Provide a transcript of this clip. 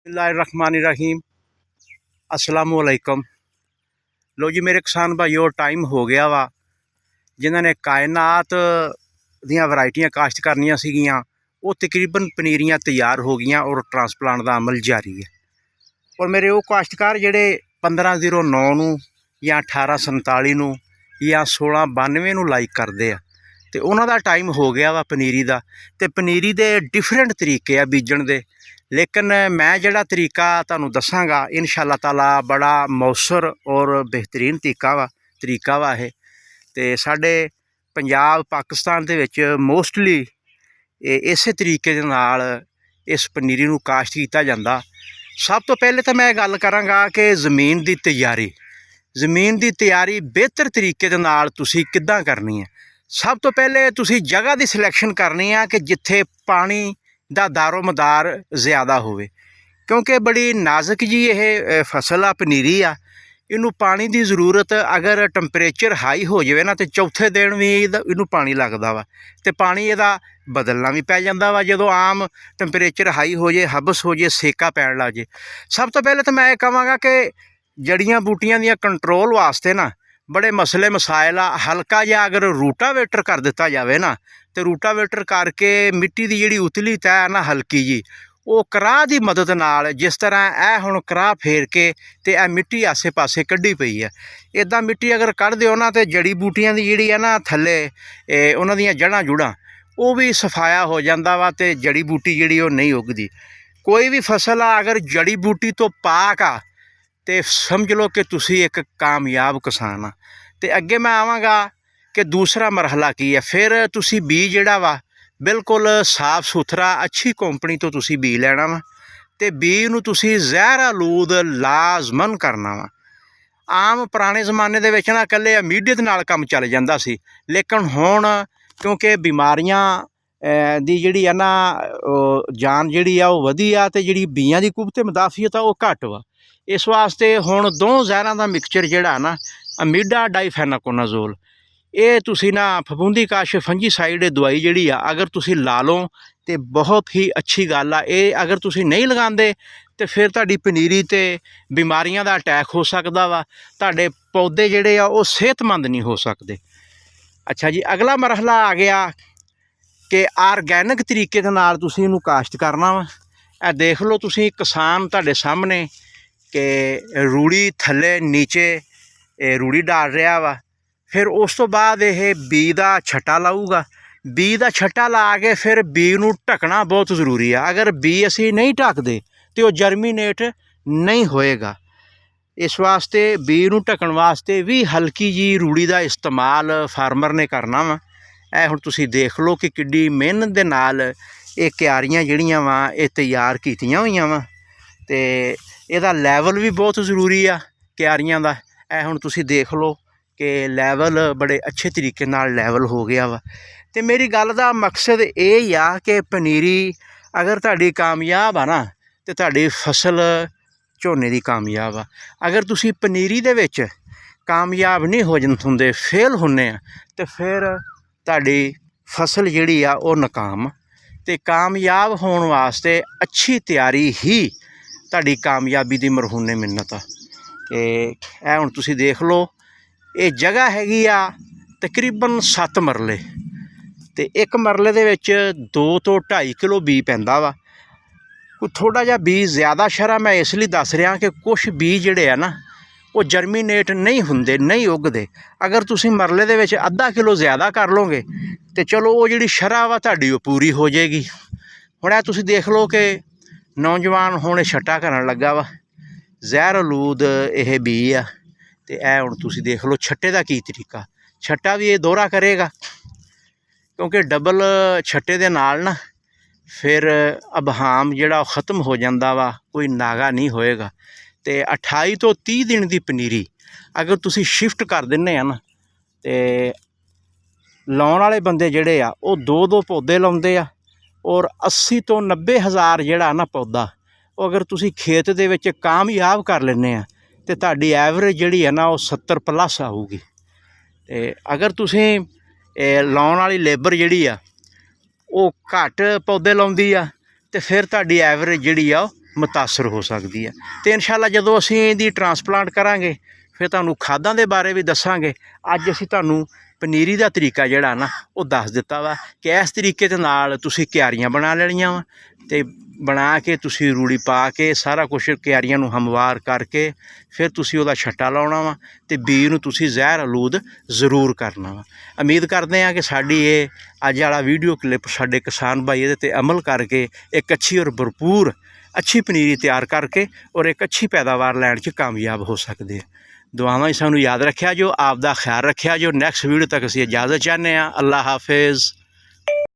बिस्मिल्लाहिर्रहमानिर्रहीम। अस्सलामुअलैकुम। लो जी मेरे किसान भाईओ, टाइम हो गया वा जिन्होंने कायनात दियां वैरायटियां काश्त करनियां सीगियां, वो तकरीबन पनीरियां तैयार हो गई और ट्रांसप्लांट का अमल जारी है। और मेरे वो काश्तकार जेडे 1509 नूं या 1847 नूं या 1692 नूं लाइक करते हैं, तो उन्हों टाइम हो गया वा पनीरी का। तो पनीरी के डिफरेंट तरीके आ बीजण दे, लेकिन मैं जिहड़ा तरीका तुहानूं दसांगा इंशाअल्लाह ताला बड़ा मौसर और बेहतरीन तरीका वा है। तो साडे पंजाब पाकिस्तान दे विच मोस्टली इस तरीके दे नाल इस पनीरी नूं काश्त कीता जांदा। सब तो पहले तो मैं गल करांगा कि ज़मीन की तैयारी बेहतर तरीके दे नाल तुसीं किद्दां करनी है। सब तो पहले तुसीं जगह की सिलैक्शन करनी है कि जिथे पानी दा दारो मदार ज़्यादा होवे, क्योंकि बड़ी नाजुक जी ये फसल आ पनीरी आ। इनू पानी की जरूरत अगर टंपरेचर हाई हो जाए ना, तो चौथे दिन भी इनू पानी लगता वा, तो पानी इहदा बदलना भी पै जांदा वा जदों आम टंपरेचर हाई हो जाए, हबस हो जाए, सेका पैण लग जाए। सब तो पहले तो मैं कहांगा कि जड़ियां बूटियां दियां कंट्रोल वास्ते ना बड़े मसले मसाइल आ। हल्का जिहा अगर रूटावेटर कर दिता जाए ना, तो रूटावेटर करके मिट्टी की जिहड़ी उतली तैह है ना हल्की जी, वो कराह की मदद नाल, जिस तरह ए हुण कराह फेर के ते ए मिट्टी आसे पासे कड्ढी पई है, इदां मिट्टी अगर कढ़ दिओ ना, तो जड़ी बूटियां दी जिहड़ी है ना थल्ले उन्हां दियां जड़ां जुड़ां वो भी सफाया हो जाता वा, तो जड़ी बूटी जिहड़ी वो नहीं उगदी। कोई भी फसल आ अगर जड़ी बूटी तो पाक आ, तो समझ लो कि तुसी एक कामयाब किसान आ। तो अगे मैं आवांगा कि दूसरा मरहला की है। फिर तुसी बीज जिहड़ा वा बिल्कुल साफ सुथरा अच्छी कंपनी तो तुसी बीज लैना वा, तो बीज नूं तुसी ज़हर आलूद लाजमन करना वा। आम पुराने जमाने दे विच ना कल्ले मीडियत नाल काम चल जांदा सी, लेकिन हुण क्योंकि बीमारियां दी जिहड़ी है ना जान जिहड़ी आ वो वधी आ, ते जिहड़ी बीआं दी कुवत मुदाफियत आ वो घट वा। इस वास्ते हुण दो ज़हरां दा मिक्सचर जिहड़ा ना अमीडा डाईफेनाकोनाजोल, ये तुसी ना फफूंदी काश फंजीसाइड दवाई जिहड़ी आ अगर तुसी ला लो तो बहुत ही अच्छी गल आ। ये अगर तुसी नहीं लगांदे तो फिर तुहाडी पनीरी ते बीमारियां दा अटैक हो सकदा वा, तुहाडे पौधे जिहड़े आ वो सेहतमंद नहीं हो सकदे। अच्छा जी, अगला मरहला आ गया कि आर्गैनिक तरीके दे नाल तुसीं इहनूं काश्त करना वा। ए देख लो तुसीं किसान तुहाडे सामने कि रूड़ी थल्ले नीचे रूड़ी डाल रहा वा। फिर उस तो बाद ये बी का छट्टा लाऊगा। बी का छट्टा ला के फिर बी नूं ढकना बहुत जरूरी है। अगर बी असीं नहीं ढकदे तो वह जर्मीनेट नहीं होएगा। इस वास्ते बी नूं ढकण वास्ते भी हल्की जी रूड़ी का इस्तेमाल फार्मर ने करना वा। ए हुण तुसीं देख लो कि किड्डी मेहनत दे नाल ये क्यारियां जिहड़ियां वा ये तैयार कीतियां होईयां वा, ते इहदा लैवल भी बहुत जरूरी आ क्यारियां दा। ए हुण तुसीं देख लो कि लैवल बड़े अच्छे तरीके नाल लैवल हो गया वा। तो मेरी गल दा मकसद ये ही आ कि पनीरी अगर तुहाडी कामयाब आ ना, तो तुहाडी फसल झोने की कामयाब आ। अगर तुसीं पनीरी दे विच कामयाब नहीं हो हुंदे, फेल हुंदे आ, तो फिर तुहाडी फसल जिहड़ी आ वो नाकाम। तो कामयाब होने वास्ते अच्छी तैयारी ही तुहाडी कामयाबी दी मरहूने मिन्नत आ। ते ए हुण तुसीं देख लो ये जगह हैगी आ तकरीबन 7 मरले, तो एक मरले दे विच 2 तो 2.5 किलो बी पैंदा वा। कोई थोड़ा जिहा बी ज़्यादा शरा मैं इसलिए दस रहा कि कुछ बी जिहड़े आ ना वो जर्मीनेट नहीं हुंदे, नहीं उगदे। अगर तुसीं मरले दे विच अद्धा किलो ज़्यादा कर लोगे तो चलो वो जिहड़ी शरा वा तुहाडी वो पूरी हो जाएगी। हुण ए तुसीं देख लो कि नौजवान हुण छट्टा करन लगा वा, ज़हर आलूद यह बी आ। तो ए हुण तुसीं देख लो छट्टे का की तरीका, छट्टा भी ये दोहरा करेगा, क्योंकि डबल छट्टे दे नाल ना फिर अबहाम जिहड़ा ख़त्म हो जाता वा, कोई नागा नहीं होएगा। तो 28 तो 30 दिन की पनीरी अगर तुसीं शिफ्ट कर दिंदे आ ना, तो लाउण वाले बंदे जिहड़े आ वो 2-2 पौधे लाउंदे आ, और 80 तो 90 हज़ार जिहड़ा ना पौधा वो अगर तुसीं खेत दे विच कामयाब कर लैंदे आ, तो तुहाडी एवरेज जिहड़ी है ना वो 70 प्लस आऊगी। तो अगर तुसीं लाउण वाली लेबर जिहड़ी आ वो घट पौधे लाउंदी आ, तो फिर तुहाडी एवरेज जिहड़ी आ ਮੁਤਾਸਰ ਹੋ ਸਕਦੀ ਹੈ। ਅਤੇ ਇਨਸ਼ਾਅੱਲਾ ਜਦੋਂ ਅਸੀਂ ਇਹਦੀ ਟਰਾਂਸਪਲਾਂਟ ਕਰਾਂਗੇ ਫਿਰ ਤੁਹਾਨੂੰ ਖਾਦਾਂ ਦੇ ਬਾਰੇ ਵੀ ਦੱਸਾਂਗੇ। ਅੱਜ ਅਸੀਂ ਤੁਹਾਨੂੰ ਪਨੀਰੀ ਦਾ ਤਰੀਕਾ ਜਿਹੜਾ ਨਾ ਉਹ ਦੱਸ ਦਿੱਤਾ ਵਾ ਕਿ ਇਸ ਤਰੀਕੇ ਦੇ ਨਾਲ ਤੁਸੀਂ ਕਿਆਰੀਆਂ ਬਣਾ ਲੈਣੀਆਂ ਵਾ, ਅਤੇ ਬਣਾ ਕੇ ਤੁਸੀਂ ਰੂੜੀ ਪਾ ਕੇ ਸਾਰਾ ਕੁਛ ਕਿਆਰੀਆਂ ਨੂੰ ਹਮਵਾਰ ਕਰਕੇ ਫਿਰ ਤੁਸੀਂ ਉਹਦਾ ਛੱਟਾ ਲਾਉਣਾ ਵਾ, ਅਤੇ ਬੀਜ ਨੂੰ ਤੁਸੀਂ ਜ਼ਹਿਰ ਆਲੂਦ ਜ਼ਰੂਰ ਕਰਨਾ ਵਾ। ਉਮੀਦ ਕਰਦੇ ਹਾਂ ਕਿ ਸਾਡੀ ਇਹ ਅੱਜ ਵਾਲਾ ਵੀਡੀਓ ਕਲਿੱਪ ਸਾਡੇ ਕਿਸਾਨ ਭਾਈ ਇਹਦੇ ਤੇ ਅਮਲ ਕਰਕੇ ਇੱਕ ਅੱਛੀ ਔਰ ਭਰਪੂਰ ਅੱਛੀ ਪਨੀਰੀ ਤਿਆਰ ਕਰਕੇ ਔਰ ਇੱਕ ਅੱਛੀ ਪੈਦਾਵਾਰ ਲੈਣ 'ਚ ਕਾਮਯਾਬ ਹੋ ਸਕਦੇ ਆ। ਦੁਆਵਾਂ ਹੀ ਸਾਨੂੰ ਯਾਦ ਰੱਖਿਆ ਜੋ, ਆਪ ਦਾ ਖਿਆਲ ਰੱਖਿਆ ਜੋ। ਨੈਕਸਟ ਵੀਡੀਓ ਤੱਕ ਅਸੀਂ ਇਜਾਜ਼ਤ ਚਾਹੁੰਦੇ ਹਾਂ। ਅੱਲਾ ਹਾਫਿਜ਼।